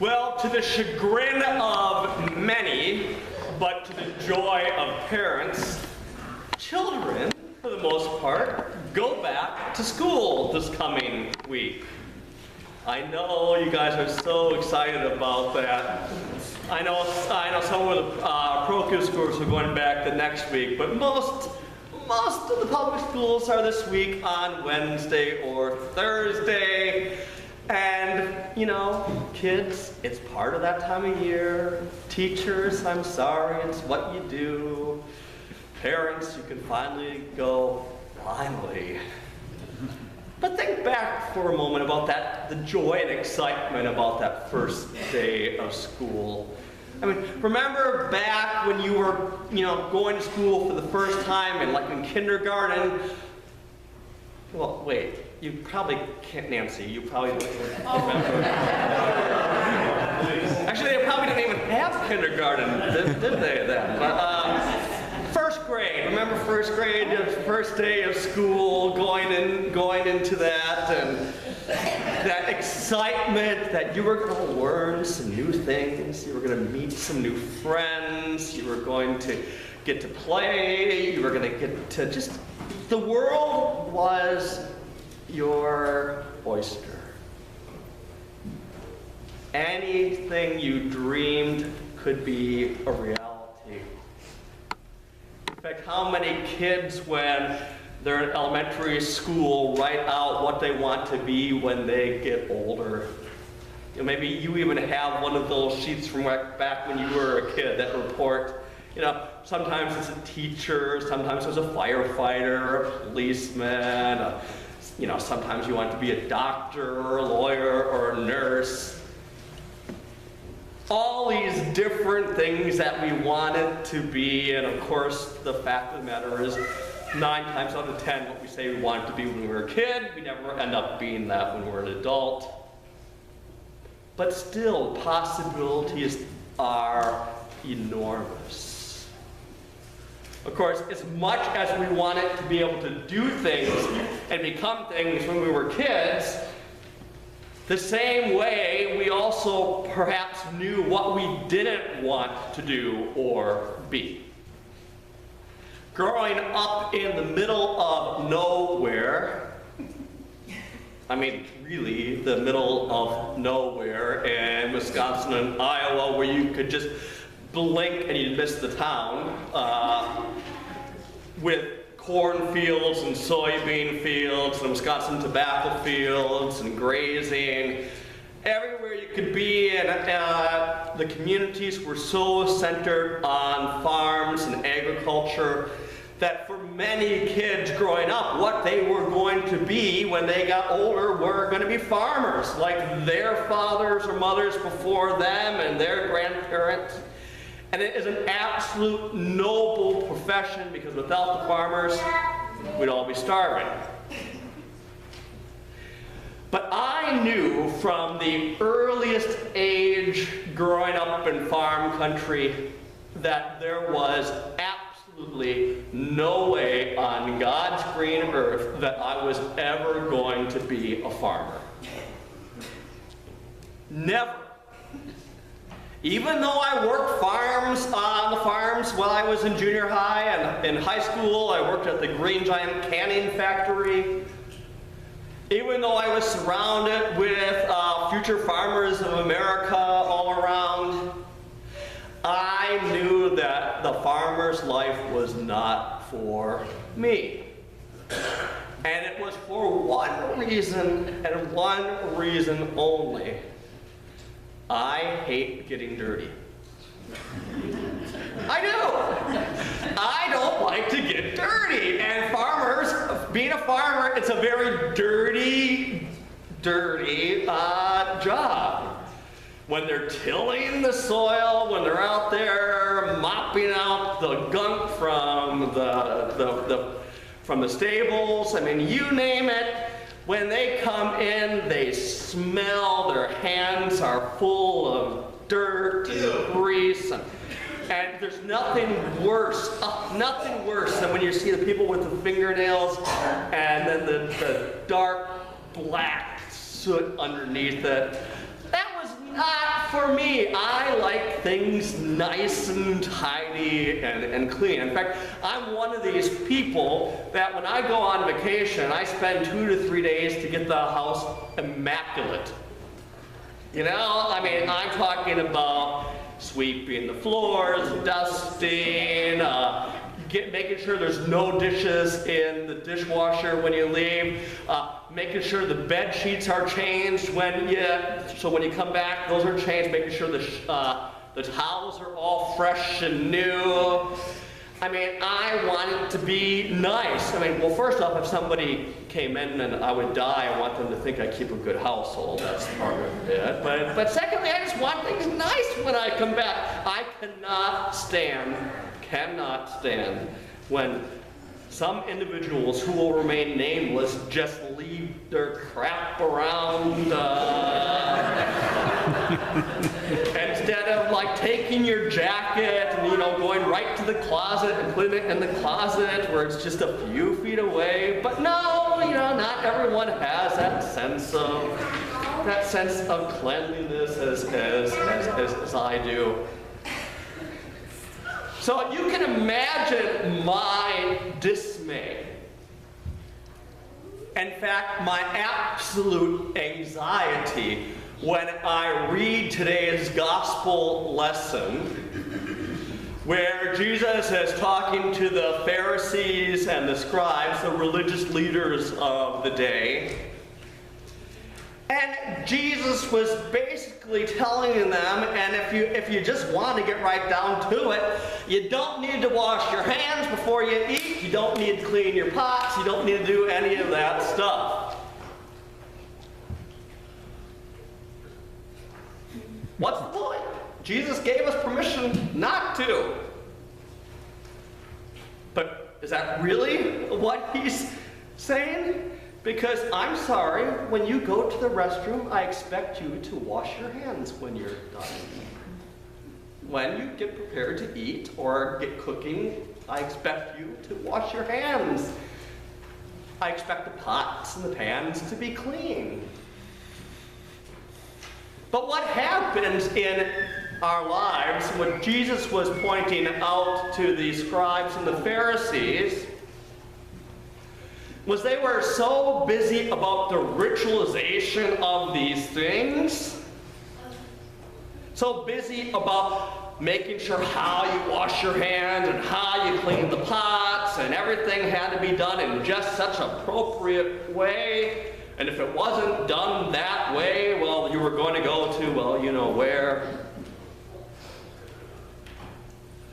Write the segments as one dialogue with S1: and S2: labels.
S1: Well, to the chagrin of many, but to the joy of parents, children, for the most part, go back to school this coming week. I know you guys are so excited about that. I know some of the parochial schools are going back the next week, but most of the public schools are this week on Wednesday or Thursday. And, you know, kids, it's part of that time of year. Teachers, I'm sorry, it's what you do. Parents, you can finally go blindly. But think back for a moment about the joy and excitement about that first day of school. I mean, remember back when you were, going to school for the first time and like in kindergarten? Well, wait, you probably can't, Nancy, you probably don't remember. Actually, they probably didn't even have kindergarten, did they then? But, first grade, remember first grade, the first day of school, going into that, and that excitement that you were going to learn some new things, you were going to meet some new friends, you were going to get to play, you were going to get to just, the world was your oyster. Anything you dreamed could be a reality. In fact, how many kids, when they're in elementary school, write out what they want to be when they get older? Maybe you even have one of those sheets from back when you were a kid that report, sometimes it's a teacher, sometimes it's a firefighter, a policeman, sometimes you want to be a doctor or a lawyer or a nurse. All these different things that we wanted to be, and of course, the fact of the matter is, 9 times out of 10, what we say we wanted to be when we were a kid, we never end up being that when we're an adult. But still, possibilities are enormous. Of course, as much as we wanted to be able to do things and become things when we were kids, the same way we also perhaps knew what we didn't want to do or be. Growing up in the middle of nowhere, I mean really the middle of nowhere in Wisconsin and Iowa, where you could just blink and you'd miss the town, with cornfields and soybean fields and Wisconsin tobacco fields and grazing. Everywhere you could be, and the communities were so centered on farms and agriculture that for many kids growing up, what they were going to be when they got older were going to be farmers, like their fathers or mothers before them and their grandparents. And it is an absolute noble profession, because without the farmers, we'd all be starving. But I knew from the earliest age growing up in farm country that there was absolutely no way on God's green earth that I was ever going to be a farmer. Never. Even though I worked on the farms while I was in junior high, and in high school I worked at the Green Giant canning factory. Even though I was surrounded with future farmers of America all around, I knew that the farmer's life was not for me. And it was for one reason, and one reason only. I hate getting dirty. I do. I don't like to get dirty. And farmers, being a farmer, it's a very dirty job. When they're tilling the soil, when they're out there mopping out the gunk from the stables, I mean, you name it. When they come in, they smell, their hands are full of dirt and grease. And there's nothing worse than when you see the people with the fingernails and then the dark black soot underneath it. That was Not for me. I like things nice and tidy and clean. In fact, I'm one of these people that when I go on vacation, I spend 2 to 3 days to get the house immaculate. You know, I mean, I'm talking about sweeping the floors, dusting, making sure there's no dishes in the dishwasher when you leave, making sure the bed sheets are changed so when you come back, those are changed, making sure the towels are all fresh and new. I mean, I want it to be nice. I mean, well, first off, if somebody came in and I would die, I want them to think I keep a good household. That's part of it. But secondly, I just want things nice when I come back. I cannot stand when some individuals who will remain nameless just leave their crap around instead of like taking your jacket and going right to the closet and putting it in the closet where it's just a few feet away. But no, not everyone has that sense of cleanliness as I do. So you can imagine my dismay. In fact, my absolute anxiety when I read today's gospel lesson, where Jesus is talking to the Pharisees and the scribes, the religious leaders of the day. And Jesus was basically telling them, and if you just want to get right down to it, you don't need to wash your hands before you eat, you don't need to clean your pots, you don't need to do any of that stuff. What's the point? Jesus gave us permission not to. But is that really what he's saying? Because I'm sorry, when you go to the restroom, I expect you to wash your hands when you're done. When you get prepared to eat or get cooking, I expect you to wash your hands. I expect the pots and the pans to be clean. But what happens in our lives, what Jesus was pointing out to the scribes and the Pharisees, was they were so busy about the ritualization of these things, so busy about making sure how you wash your hands and how you clean the pots, and everything had to be done in just such an appropriate way. And if it wasn't done that way, well, you were going to go to, well, you know where.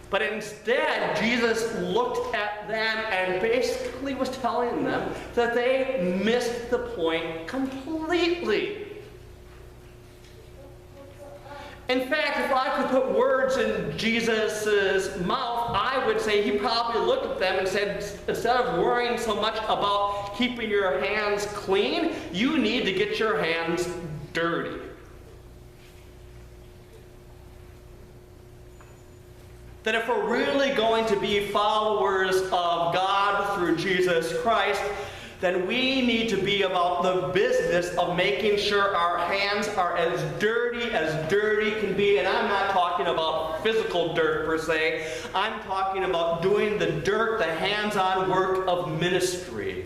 S1: But instead, Jesus looked at them and basically was telling them that they missed the point completely. In fact, if I could put words in Jesus' mouth, I would say he probably looked at them and said, instead of worrying so much about keeping your hands clean, you need to get your hands dirty. That if we're really going to be followers of God through Jesus Christ, then we need to be about the business of making sure our hands are as dirty can be. And I'm not talking about physical dirt per se. I'm talking about doing the dirt, the hands-on work of ministry.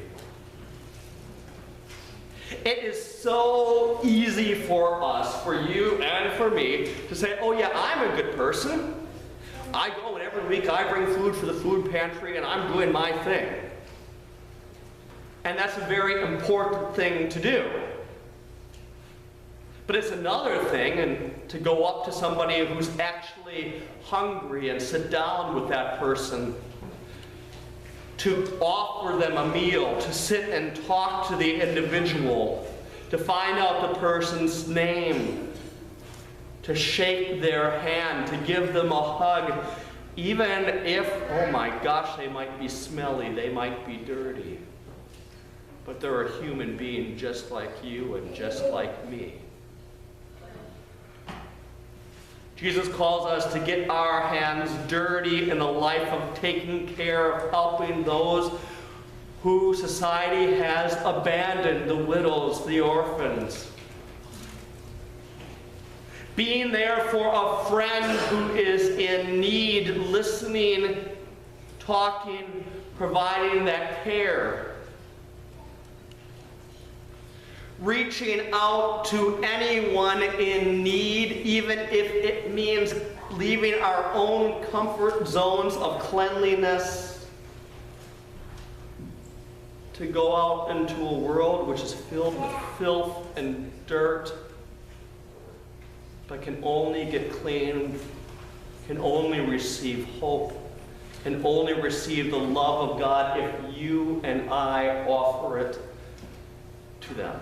S1: It is so easy for us, for you and for me, to say, oh yeah, I'm a good person. I go and every week I bring food for the food pantry and I'm doing my thing. And that's a very important thing to do. But it's another thing to go up to somebody who's actually hungry and sit down with that person, to offer them a meal, to sit and talk to the individual, to find out the person's name, to shake their hand, to give them a hug, even if, oh my gosh, they might be smelly, they might be dirty. But they're a human being just like you and just like me. Jesus calls us to get our hands dirty in the life of taking care of helping those who society has abandoned, the widows, the orphans. being there for a friend who is in need, listening, talking, providing that care. Reaching out to anyone in need, even if it means leaving our own comfort zones of cleanliness to go out into a world which is filled with filth and dirt, but can only get clean, can only receive hope, can only receive the love of God if you and I offer it to them.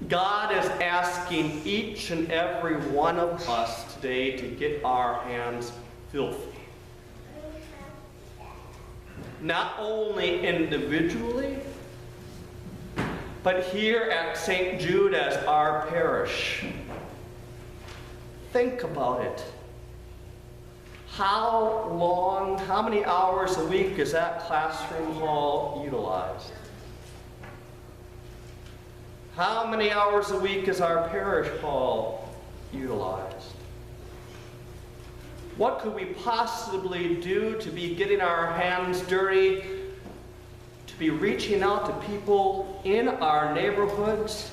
S1: God is asking each and every one of us today to get our hands filthy. Not only individually, but here at St. Jude as our parish. Think about it. How many hours a week is that classroom hall utilized? How many hours a week is our parish hall utilized? What could we possibly do to be getting our hands dirty, to be reaching out to people in our neighborhoods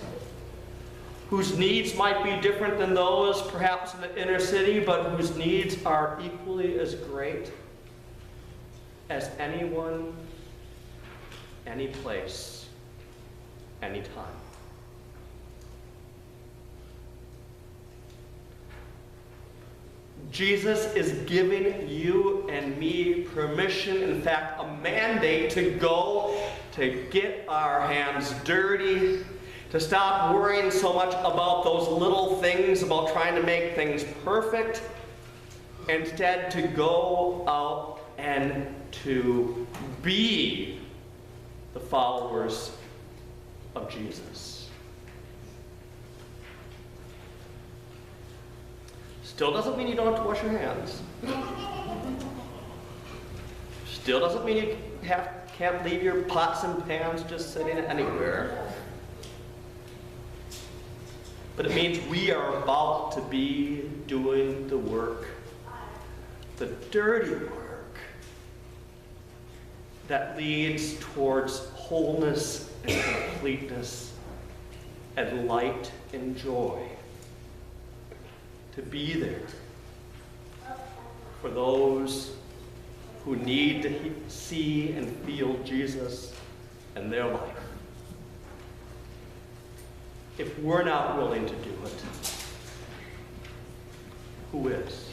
S1: whose needs might be different than those perhaps in the inner city, but whose needs are equally as great as anyone, any place, anytime? Jesus is giving you and me permission, in fact, a mandate to go, to get our hands dirty, to stop worrying so much about those little things, about trying to make things perfect, instead to go out and to be the followers of Jesus. Still doesn't mean you don't have to wash your hands. Still doesn't mean you can't leave your pots and pans just sitting anywhere. But it means we are about to be doing the work, the dirty work, that leads towards wholeness and completeness and light and joy. To be there for those who need to see and feel Jesus in their life. If we're not willing to do it, who is?